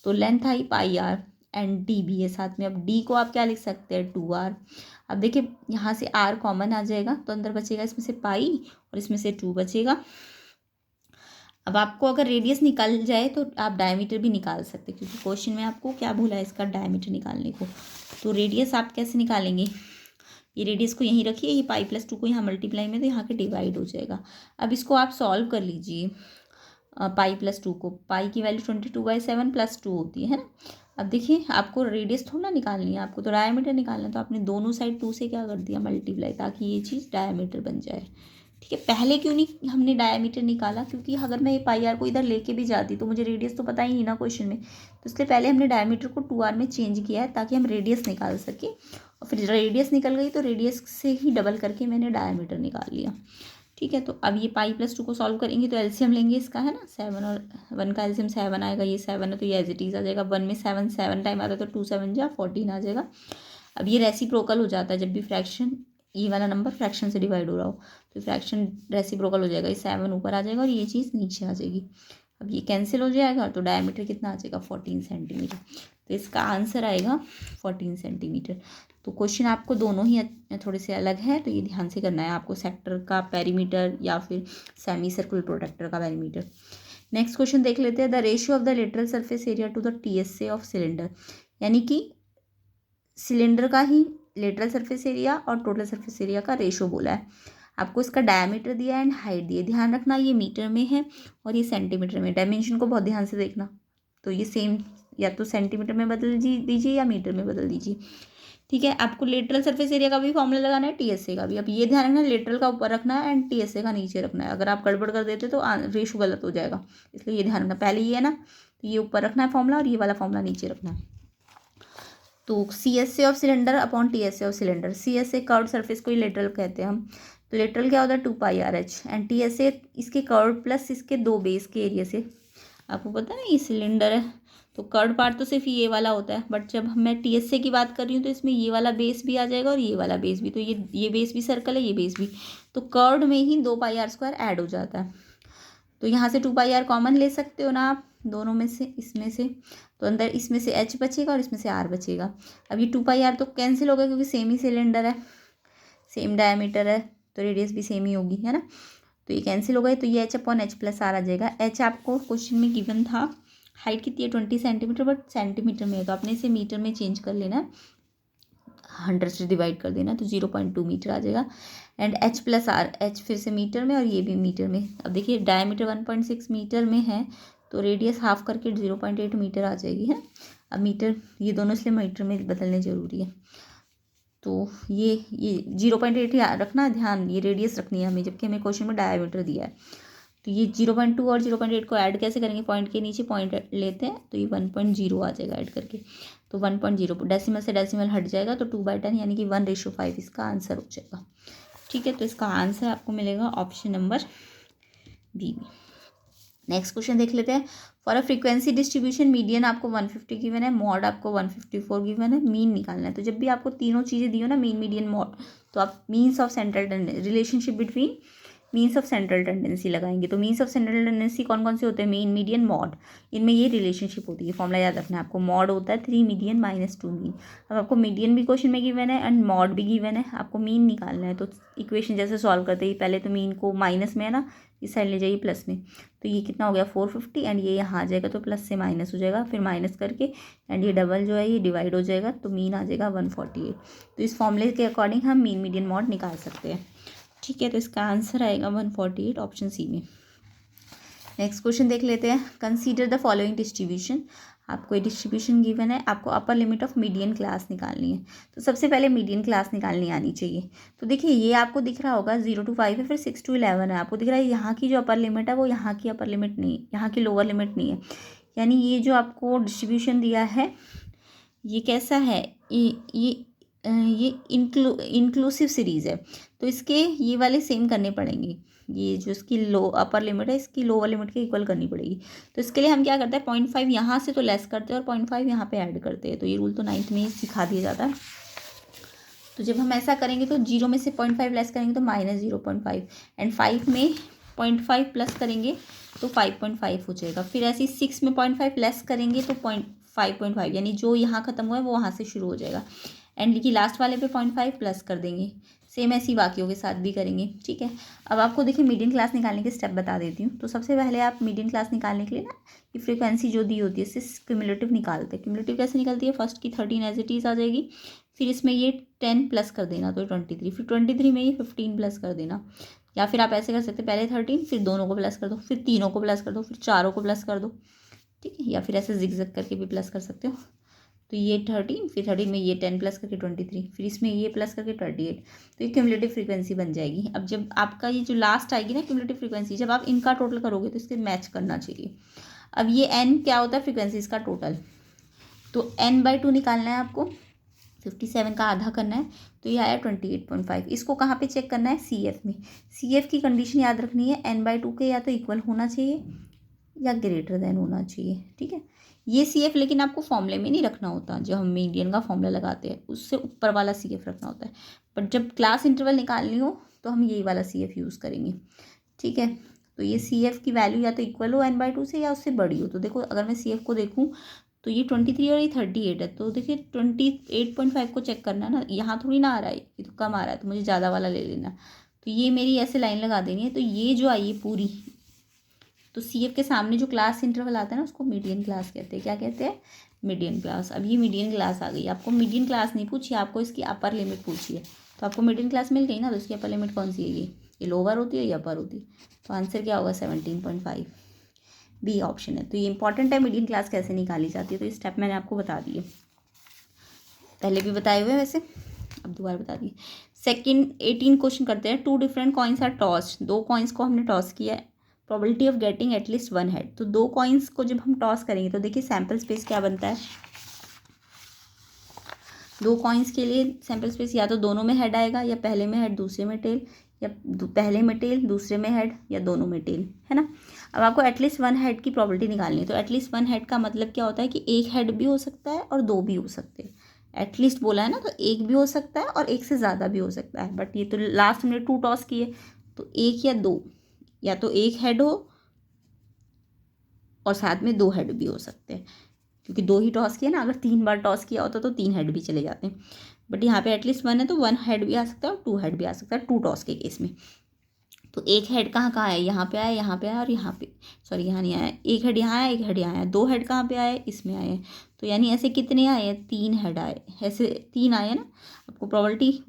तो length I πr and D भी है साथ में। अब डी को आप क्या लिख सकते हैं, 2r। अब देखिए यहाँ से r कॉमन आ जाएगा तो अंदर बचेगा इसमें से पाई और इसमें से 2 बचेगा। अब आपको अगर रेडियस निकल जाए तो आप डायमीटर भी निकाल सकते हैं, क्योंकि क्वेश्चन में आपको क्या बोला है, इसका डायमीटर निकालने को। तो रेडियस आप कैसे निकालेंगे, ये रेडियस को यहीं रखिए, ये π+2 को यहाँ मल्टीप्लाई में तो यहाँ के डिवाइड हो जाएगा। अब इसको आप सॉल्व कर लीजिए, π+2 को, पाई की वैल्यू 22/7 + 2 होती है ना। अब देखिए आपको रेडियस थोड़ा निकालनी है, आपको तो डायमीटर निकालना है, तो आपने दोनों साइड 2 से क्या कर दिया, मल्टीप्लाई, ताकि ये चीज़ डायमीटर बन जाए। ठीक है, पहले क्यों नहीं हमने डायमीटर निकाला, क्योंकि अगर मैं ये πr को इधर लेके भी जाती तो मुझे रेडियस तो पता ही नहीं ना क्वेश्चन में, तो इसलिए पहले हमने डायमीटर को 2r में चेंज किया है ताकि हम रेडियस निकाल सके, और फिर रेडियस निकल गई तो रेडियस से ही डबल करके मैंने डायमीटर निकाल लिया। ठीक है, तो अब ये π+2 को सॉल्व करेंगे तो एलसीएम लेंगे इसका, है ना, 7 और 1 का एलसीएम 7 आएगा, ये 7 है तो ये एज इट इज़ आ जाएगा। 1 में 7 टाइम आता है तो 2 7 जा 14 आ जाएगा। अब ये रेसिप्रोकल हो जाता है, जब भी फ्रैक्शन ये वाला नंबर फ्रैक्शन से डिवाइड हो रहा हो, तो फ्रैक्शन रेसिप्रोकल हो जाएगा, ये 7 ऊपर आ जाएगा और ये चीज़ नीचे आ जाएगी। अब ये कैंसिल हो जाएगा तो डायमीटर कितना आ जाएगा 14 सेंटीमीटर। तो इसका आंसर आएगा 14 सेंटीमीटर। तो क्वेश्चन आपको दोनों ही थोड़े से अलग है, तो ये ध्यान से करना है आपको, सेक्टर का पेरीमीटर या फिर सेमी सर्कुलर प्रोटेक्टर का पेरीमीटर। नेक्स्ट क्वेश्चन देख लेते हैं। The ratio of the lateral surface area to the TSA of cylinder, यानी कि सिलेंडर का ही लेटरल सरफेस एरिया और टोटल सरफेस एरिया का रेशो बोला है। आपको इसका डायमीटर दिया है एंड हाइट दी है। ध्यान रखना ये मीटर में है और ये सेंटीमीटर में। डायमेंशन को बहुत ध्यान से देखना। तो ये सेम या तो सेंटीमीटर में बदल दीजिए या मीटर में बदल दीजिए, ठीक है। आपको लेटरल सरफेस एरिया का भी फॉर्मूला लगाना है, TSA का भी। अब ये ध्यान रखना लेटरल का ऊपर रखना है एंड TSA का नीचे रखना है। अगर आप गड़बड़ कर देते तो रेशो गलत हो जाएगा, इसलिए ये ध्यान रखना। पहले ये है ना, तो ये ऊपर रखना है फॉर्मूला और ये वाला फॉर्मूला नीचे रखना है। तो CSA of cylinder upon TSA of cylinder. CSA curve surface को ही लेटरल कहते हैं हम। तो लेटरल क्या होता है 2πRH एंड TSA इसके कर्व प्लस इसके दो बेस के एरिया से। आपको पता है ये सिलेंडर है तो कर्व पार्ट तो सिर्फ ये वाला होता है, बट जब मैं TSA की बात कर रही हूँ तो इसमें ये वाला बेस भी आ जाएगा और ये वाला बेस भी। तो ये बेस भी सर्कल है, ये बेस भी, तो कर्व में ही 2πr² ऐड हो जाता है। तो यहाँ से 2πr कॉमन ले सकते हो ना आप दोनों में से, इसमें से। तो अंदर इसमें से H बचेगा और इसमें से R बचेगा। अब ये 2πr तो कैंसिल हो गया क्योंकि सेम ही सिलेंडर है, सेम डायमीटर है, तो रेडियस भी सेम ही होगी, है ना। तो ये कैंसिल हो गए, तो ये H/H+R आ जाएगा। H आपको क्वेश्चन में गिवन था, हाइट कितनी है 20 सेंटीमीटर, बट सेंटीमीटर में है तो आपने इसे मीटर में चेंज कर लेना, 100 से डिवाइड कर देना, तो 0.2 मीटर आ जाएगा। एंड H+R, H फिर से मीटर में और ये भी मीटर में। अब देखिए डायमीटर 1.6 मीटर में है तो रेडियस हाफ करके 0.8 मीटर आ जाएगी, है। अब मीटर ये दोनों इसलिए मीटर में बदलने ज़रूरी है। तो ये 0.8 रखना ध्यान, ये रेडियस रखनी है हमें, जबकि हमें क्वेश्चन में डायमीटर दिया है। तो ये 0.2 और 0.8 को ऐड कैसे करेंगे, पॉइंट के नीचे पॉइंट लेते हैं तो ये 1.0 आ जाएगा ऐड करके। तो 1.0 डेसिमल से डेसिमल हट जाएगा तो 2/10 यानी कि 1:5 इसका आंसर हो जाएगा, ठीक है। तो इसका आंसर आपको मिलेगा ऑप्शन नंबर बी में। नेक्स्ट क्वेश्चन देख लेते हैं। For a frequency distribution median आपको 150 गिवन है, मॉड आपको 154 गिवन है, मीन निकालना है। तो जब भी आपको तीनों चीज़ें दी हो ना, मीन मीडियन मॉड, तो आप means of central tendency, relationship between means of central tendency लगाएंगे। तो मीन्स ऑफ सेंट्रल टेंडेंसी कौन कौन से होते हैं, मीन मीडियन मॉड, इनमें ये रिलेशनशिप होती है। फॉर्मूला याद रखना है आपको, मॉड होता है 3 मीडियन माइनस 2 मीन। अब आपको मीडियन भी क्वेश्चन में गिवन है एंड मॉड भी गिवन है, आपको मीन निकालना है। तो इक्वेशन जैसे सॉल्व करते ही पहले तो मीन को माइनस में है ना, इस साइड ले जाइए प्लस में, तो ये कितना हो गया 450 एंड ये यहाँ आ जाएगा तो प्लस से माइनस हो जाएगा, फिर माइनस करके एंड ये डबल जो है ये डिवाइड हो जाएगा, तो मीन आ जाएगा 148। तो इस फॉर्मूले के अकॉर्डिंग हम मीन मीडियन मॉड निकाल सकते हैं, ठीक है। तो इसका आंसर आएगा 148 ऑप्शन सी में। नेक्स्ट क्वेश्चन देख लेते हैं। Consider the following distribution. आपको ये डिस्ट्रीब्यूशन गिवन है, आपको upper limit of median class निकालनी है। तो सबसे पहले मीडियन क्लास निकालनी आनी चाहिए। तो देखिए ये आपको दिख रहा होगा 0 to 5 है, फिर 6 to 11 है। आपको दिख रहा है यहाँ की जो अपर लिमिट है वो यहाँ की अपर लिमिट नहीं, यहाँ की लोअर लिमिट नहीं है। यानी ये जो आपको डिस्ट्रीब्यूशन दिया है ये कैसा है, ये इंक्लूसिव सीरीज़ है, तो इसके ये वाले सेम करने पड़ेंगे। ये जो इसकी अपर लिमिट है इसकी लोअर लिमिट के इक्वल करनी पड़ेगी। तो इसके लिए हम क्या करते हैं, 0.5 यहाँ से तो लेस करते हैं और 0.5 यहाँ पे ऐड करते हैं। तो ये रूल तो 9th में ही सिखा दिया जाता है। तो जब हम ऐसा करेंगे तो 0 में से 0.5 लेस करेंगे तो -0.5 एंड 5 में 0.5 प्लस करेंगे तो 5.5 हो जाएगा। फिर ऐसे 6 में 0.5 लेस करेंगे तो 5.5, यानी जो यहाँ ख़त्म हुआ है वो वहाँ से शुरू हो जाएगा। एंड की लास्ट वाले पे 0.5 प्लस कर देंगे। सेम ऐसी बाकियों के साथ भी करेंगे, ठीक है। अब आपको देखिए मीडियन क्लास निकालने के स्टेप बता देती हूँ। तो सबसे पहले आप मीडियन क्लास निकालने के लिए ना ये फ्रीक्वेंसी जो दी होती है इससे क्यूमुलेटिव निकालते हैं। क्यूमुलेटिव कैसे निकलती है, फर्स्ट की 13 एज इट इज़ आ जाएगी, फिर इसमें ये 10 प्लस कर देना तो 23, फिर 23 में ये 15 प्लस कर देना। या फिर आप ऐसे कर सकते हैं, पहले 13 फिर दोनों को प्लस कर दो, फिर तीनों को प्लस कर दो, फिर चारों को प्लस कर दो, ठीक है। या फिर ऐसे जिगजैग करके भी प्लस कर सकते हो। तो ये 13, फिर 13 में ये 10 प्लस करके 23, फिर इसमें ये प्लस करके 28। तो ये क्यूमुलेटिव फ्रीक्वेंसी बन जाएगी। अब जब आपका ये जो लास्ट आएगी ना क्यूमुलेटिव फ्रीक्वेंसी, जब आप इनका टोटल करोगे तो इसके मैच करना चाहिए। अब ये n क्या होता है, फ्रीक्वेंसी इसका टोटल, तो n/2 निकालना है आपको, 57 का आधा करना है, तो ये आया 28.5। इसको कहाँ पे चेक करना है, CF में। CF की कंडीशन याद रखनी है, n/2 के या तो इक्वल होना चाहिए या ग्रेटर देन होना चाहिए, ठीक है। ये सी एफ लेकिन आपको फॉर्मूले में नहीं रखना होता, जो हम मीडियन का फॉर्मूला लगाते हैं उससे ऊपर वाला सी एफ रखना होता है, बट जब क्लास इंटरवल निकालनी हो तो हम यही वाला सी एफ यूज़ करेंगे। ठीक है, तो ये सी एफ की वैल्यू या तो इक्वल हो n/2 से या उससे बड़ी हो। तो देखो अगर मैं सी एफ को देखूँ तो ये 23 और ये 38 है, तो देखिए 28.5 को चेक करना है ना, यहाँ थोड़ी ना आ रहा है, ये तो कम आ रहा है, तो मुझे ज़्यादा वाला ले लेना। तो ये मेरी ऐसे लाइन लगा देनी है, तो ये जो आई है पूरी, तो सी एफ के सामने जो क्लास इंटरवल आता है ना उसको मीडियन क्लास कहते हैं। क्या कहते हैं? Median class. अब ये मीडियन क्लास आ गई, आपको मीडियन क्लास नहीं पूछी, आपको इसकी अपर लिमिट पूछी है, तो आपको मीडियन क्लास मिल गई ना, तो इसकी अपर लिमिट कौन सी है? ये लोअर होती है या अपर होती है? तो आंसर क्या होगा? 17.5, बी ऑप्शन है। तो ये इंपॉर्टेंट है, मीडियन क्लास कैसे निकाली जाती है, तो ये स्टेप मैंने आपको बता दिए, पहले भी बताए हुए वैसे, अब दोबारा बता दिए। सेकंड 18 क्वेश्चन करते हैं। 2 different coins are toss, 2 coins को हमने टॉस किया है, probability of getting at least 1 head. तो 2 कॉइन्स को जब हम टॉस करेंगे तो देखिए सैम्पल स्पेस क्या बनता है। 2 कॉइन्स के लिए सैम्पल स्पेस या तो दोनों में हेड आएगा, या पहले में हेड दूसरे में टेल, या पहले में टेल दूसरे में हेड, या दोनों में टेल, है ना। अब आपको एटलीस्ट 1 हेड की प्रोबेबिलिटी निकालनी है। तो एटलीस्ट 1 हेड का मतलब क्या होता है कि एक हेड भी हो सकता है और 2 भी हो सकते हैं। एटलीस्ट बोला है ना, तो एक भी हो सकता है और एक से ज़्यादा भी हो सकता है, बट ये तो लास्ट हमने 2 टॉस किए, तो 1 या 2, या तो 1 हेड हो और साथ में 2 हेड भी हो सकते हैं, क्योंकि 2 ही टॉस किए ना, अगर 3 बार टॉस किया होता तो 3 हेड भी चले जाते हैं, बट यहाँ पे एटलीस्ट 1 है तो 1 हेड भी आ सकता है और 2 हेड भी आ सकता है 2 टॉस के केस में। तो एक हेड कहाँ कहाँ है? यहाँ पे आया, यहाँ पे आया और यहाँ पे, सॉरी यहाँ नहीं आया, एक हेड यहाँ आया, एक हेड यहाँ आया, 2 हेड कहाँ पे आए? इसमें आए हैं। तो यानी ऐसे कितने आए हैं? 3 हेड आए, ऐसे 3 आए ना। आपको प्रोबेबिलिटी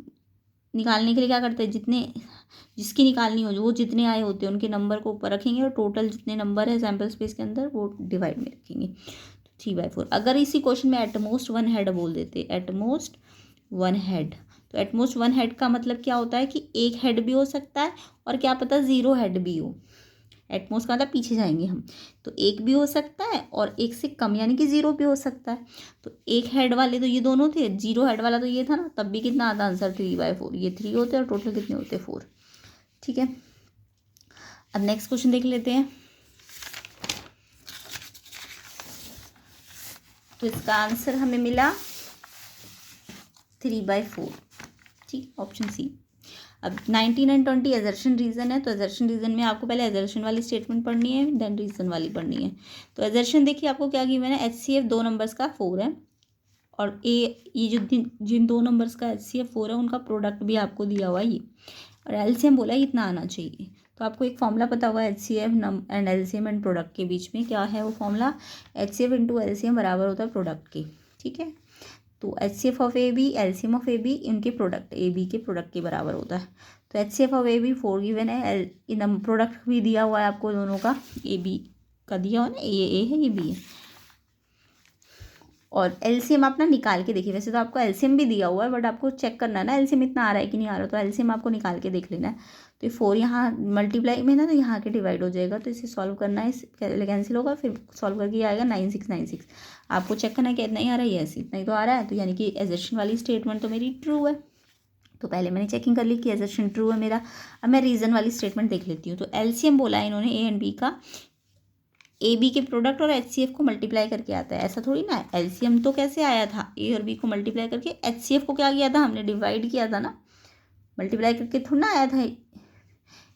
निकालने के लिए क्या करते हैं, जिसकी निकालनी हो, जो वो जितने आए होते हैं उनके नंबर को ऊपर रखेंगे और टोटल जितने नंबर है सैम्पल स्पेस के अंदर वो डिवाइड में रखेंगे। 3/4। अगर इसी क्वेश्चन में एटमोस्ट 1 हेड बोल देते, एटमोस्ट 1 हेड, तो एटमोस्ट 1 हेड का मतलब क्या होता है कि एक हेड भी हो सकता है और क्या पता 0 हेड भी हो। एटमोस्ट का मतलब पीछे जाएंगे हम, तो एक भी हो सकता है और एक से कम यानी कि 0 भी हो सकता है। तो एक हेड वाले तो ये दोनों थे, 0 हेड वाला तो ये था ना, तब भी कितना आता आंसर? 3/4। ये 3 होते हैं और टोटल कितने होते? 4। ठीक है, अब नेक्स्ट क्वेश्चन देख लेते हैं। तो इसका आंसर हमें मिला 3/4। ठीक, ऑप्शन सी। अब 19 एंड 20 एजर्शन रीजन है, तो एजर्शन रीजन में आपको पहले एजर्शन वाली स्टेटमेंट पढ़नी है, देन रीजन वाली पढ़नी है। तो एजर्शन देखिए आपको क्या गिवन है, HCF 2 नंबर्स का 4 है, और ये जो जिन 2 नंबर्स का HCF 4 है उनका प्रोडक्ट भी आपको दिया हुआ है ये, और LCM बोला है इतना आना चाहिए। तो आपको एक फॉर्मूला पता हुआ है HCF and LCM and product के बीच में, क्या है वो फॉर्मूला? HCF इंटू LCM बराबर होता है प्रोडक्ट के। ठीक है, तो HCF of AB LCM of AB इनके प्रोडक्ट AB के प्रोडक्ट के बराबर होता है। तो HCF ऑफ AB 4 गिवन है, इन प्रोडक्ट भी दिया हुआ है आपको दोनों का, AB का दिया हुआ ना, ये A है ये B है, और LCM अपना निकाल के देखिए। वैसे तो आपको LCM भी दिया हुआ है, बट आपको चेक करना है ना LCM इतना आ रहा है कि नहीं आ रहा, तो LCM आपको निकाल के देख लेना है। तो ये 4 यहाँ मल्टीप्लाई में ना, तो यहाँ के डिवाइड हो जाएगा, तो इसे सॉल्व करना है, कैंसिल होगा, फिर सॉल्व करके आएगा 9696। आपको चेक करना है कि इतना ही आ रहा है, यस इतना ही तो आ रहा है, तो यानी कि एजर्शन वाली स्टेटमेंट तो मेरी ट्रू है। तो पहले मैंने चेकिंग कर ली कि एजर्शन ट्रू है मेरा। अब मैं रीज़न वाली स्टेटमेंट देख लेती हूँ। तो LCM बोला है इन्होंने A एंड B का, AB के प्रोडक्ट और HCF को मल्टीप्लाई करके आता है, ऐसा थोड़ी ना। LCM तो कैसे आया था? A और B को मल्टीप्लाई करके। HCF को क्या किया था हमने? डिवाइड किया था ना, मल्टीप्लाई करके थोड़ा ना आया था।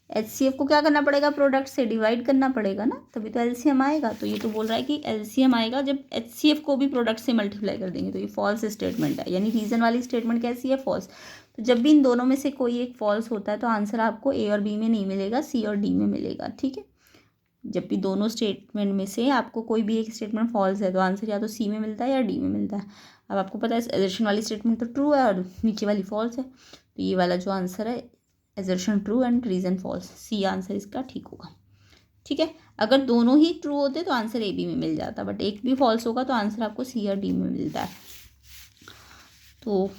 HCF को क्या करना पड़ेगा? प्रोडक्ट से डिवाइड करना पड़ेगा ना, तभी तो LCM आएगा। तो ये तो बोल रहा है कि LCM आएगा जब HCF को भी प्रोडक्ट से मल्टीप्लाई कर देंगे, तो ये फॉल्स स्टेटमेंट है। यानी रीज़न वाली स्टेटमेंट कैसी है? फॉल्स। तो जब भी इन दोनों में से कोई एक फॉल्स होता है तो आंसर आपको A और B में नहीं मिलेगा, C और D में मिलेगा। ठीक है, जब भी दोनों स्टेटमेंट में से आपको कोई भी एक स्टेटमेंट फॉल्स है तो आंसर या तो C में मिलता है या D में मिलता है। अब आपको पता है एजर्शन वाली स्टेटमेंट तो ट्रू है और नीचे वाली फॉल्स है, तो ये वाला जो आंसर है assertion true and reason false, C answer इसका ठीक होगा। ठीक है, अगर दोनों ही ट्रू होते तो आंसर A B में मिल जाता, बट एक भी फॉल्स होगा तो आंसर आपको C या D में मिलता है। तो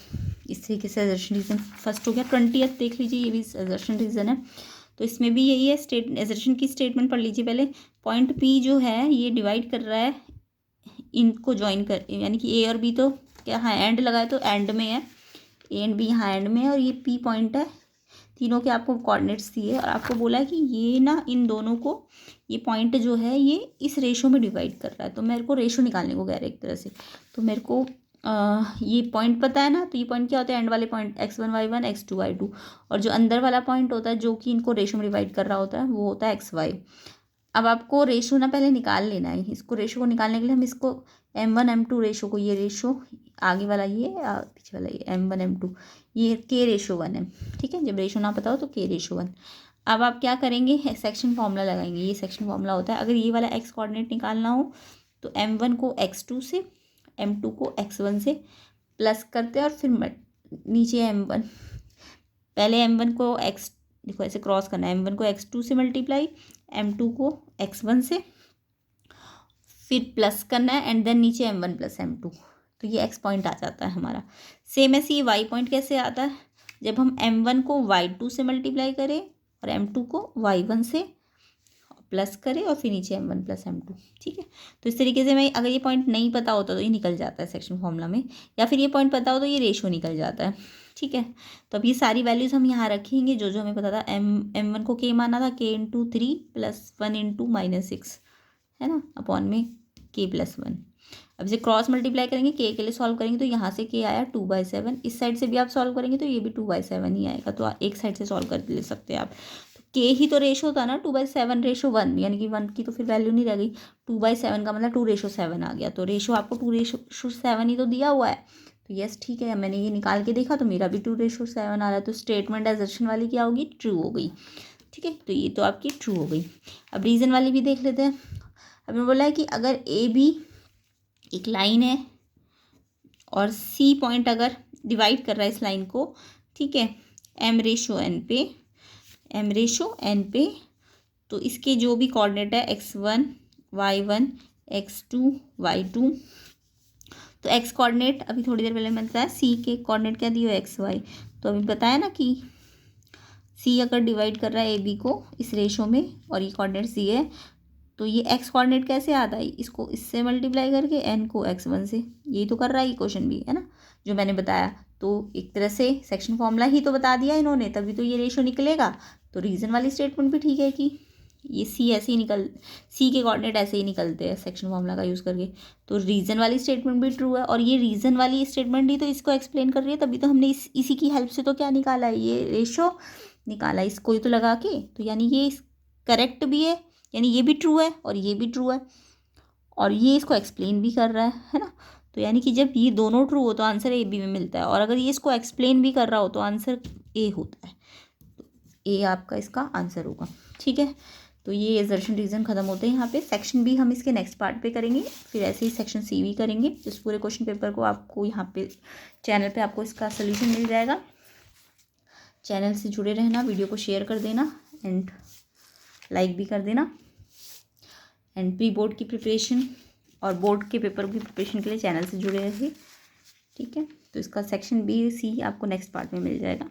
इस तरीके से एजर्शन रीज़न फर्स्ट हो गया। 20th देख लीजिए, ये भी एजर्शन रीज़न है, तो इसमें भी यही है। एजर्शन की स्टेटमेंट पढ़ लीजिए पहले। पॉइंट P जो है ये डिवाइड कर रहा है, इनको ज्वाइन कर, यानी कि A और B तो क्या है, एंड लगाए तो एंड में है, A एंड B यहाँ एंड में है, और ये P पॉइंट है तीनों के आपको कोऑर्डिनेट्स दिए और आपको बोला है कि ये ना इन दोनों को, ये पॉइंट जो है ये इस रेशो में डिवाइड कर रहा है। तो मेरे को रेशो निकालने को कह रहा है एक तरह से। तो मेरे को ये पॉइंट पता है ना, तो ये पॉइंट क्या होता है, एंड वाले point x1 y1 x2 y2, और जो अंदर वाला पॉइंट होता है जो कि इनको रेशो में डिवाइड कर रहा होता है वो होता है xy। अब आपको रेशो ना पहले निकाल लेना है। इसको रेशो को निकालने के लिए हम इसको m1 m2 रेशो को, ये रेशो आगे वाला ये पीछे वाला ये m1 m2, ये k रेशो 1 है। ठीक है, जब रेशो ना पता हो तो k रेशो 1। अब आप क्या करेंगे, सेक्शन फॉर्मूला लगाएंगे। ये सेक्शन फॉर्मूला होता है, अगर ये वाला x कोऑर्डिनेट निकालना हो तो m1 को x2 से, m2 को x1 से प्लस करते हैं और फिर नीचे m1, पहले m1 को x, देखो ऐसे क्रॉस करना है, m1 को x2 से मल्टीप्लाई, m2 को x1 से, फिर प्लस करना है एंड देन नीचे m1 प्लस m2। तो ये x पॉइंट आ जाता है हमारा। सेम ऐसे ये y पॉइंट कैसे आता है, जब हम m1 को y2 से मल्टीप्लाई करें और m2 को y1 से प्लस करें और फिर नीचे m1 प्लस m2। ठीक है, तो इस तरीके से मैं, अगर ये पॉइंट नहीं पता होता तो ये निकल जाता है सेक्शन फॉर्मूला में, या फिर ये पॉइंट पता हो तो ये रेशो निकल जाता है। ठीक है, तो अब ये सारी वैल्यूज़ हम यहाँ रखेंगे जो जो हमें पता था। m1 को k माना था, k इंटू 3 प्लस 1 इंटू -6 है ना, अपॉन में k प्लस 1। अब इसे क्रॉस मल्टीप्लाई करेंगे, k के लिए सॉल्व करेंगे तो यहाँ से k आया 2/7, इस साइड से भी आप सॉल्व करेंगे तो ये भी 2/7 ही आएगा। तो एक साइड से सॉल्व कर ले सकते हैं आप। तो k ही तो रेशो था ना, 2/7 रेशो 1, यानी कि 1 की तो फिर वैल्यू नहीं रह गई। 2/7 का मतलब 2:7 आ गया, तो रेशो आपको 2:7 ही तो दिया हुआ है। तो यस ठीक है, मैंने ये निकाल के देखा तो मेरा भी 2:7 आ रहा है। तो स्टेटमेंट एजर्शन वाली क्या होगी, ट्रू हो गई। ठीक है, तो ये तो आपकी ट्रू हो गई। अब रीज़न वाली भी देख लेते हैं। अब मैं बोला है कि अगर ए बी एक लाइन है और सी पॉइंट अगर डिवाइड कर रहा है इस लाइन को, ठीक है, m रेशो n पे, तो इसके जो भी कोऑर्डिनेट है x1 y1 x2 y2, तो x कोऑर्डिनेट अभी थोड़ी देर पहले मैंने बताया, सी के कोऑर्डिनेट क्या दिए xy। तो अभी बताया ना कि सी अगर डिवाइड कर रहा है ए बी को इस रेशो में और ये कोऑर्डिनेट्स दिए है, तो ये x कोऑर्डिनेट कैसे आता है, इसको इससे मल्टीप्लाई करके n को x1 से, यही तो कर रहा है ये क्वेश्चन भी, है ना, जो मैंने बताया। तो एक तरह से सेक्शन फॉर्मूला ही तो बता दिया इन्होंने, तभी तो ये रेशो निकलेगा। तो रीज़न वाली स्टेटमेंट भी ठीक है कि ये सी ऐसे ही सी के कोऑर्डिनेट ऐसे ही निकलते हैं सेक्शन फॉर्मूला का यूज़ करके। तो रीज़न वाली स्टेटमेंट भी ट्रू है, और ये रीज़न वाली स्टेटमेंट ही तो इसको एक्सप्लेन कर रही है, तभी तो हमने इसी की हेल्प से तो क्या निकाला है, ये रेशो निकाला इसको ही तो लगा के। तो यानी ये करेक्ट भी है, यानी ये भी ट्रू है और ये भी ट्रू है, और ये इसको एक्सप्लेन भी कर रहा है ना। तो यानी कि जब ये दोनों ट्रू हो तो आंसर ए बी में मिलता है, और अगर ये इसको एक्सप्लेन भी कर रहा हो तो आंसर ए होता है। तो ए आपका इसका आंसर होगा। ठीक है, तो ये एजर्शन रीज़न खत्म होते हैं यहाँ पे। सेक्शन बी हम इसके नेक्स्ट पार्ट पे करेंगे, फिर ऐसे ही सेक्शन सी भी करेंगे। जिस पूरे क्वेश्चन पेपर को आपको यहाँ पे चैनल पे आपको इसका सोल्यूशन मिल जाएगा। चैनल से जुड़े रहना, वीडियो को शेयर कर देना एंड लाइक भी कर देना। एंड प्री बोर्ड की प्रिपरेशन और बोर्ड के पेपर की प्रिपरेशन के लिए चैनल से जुड़े रहिए। ठीक है, तो इसका सेक्शन बी सी आपको नेक्स्ट पार्ट में मिल जाएगा।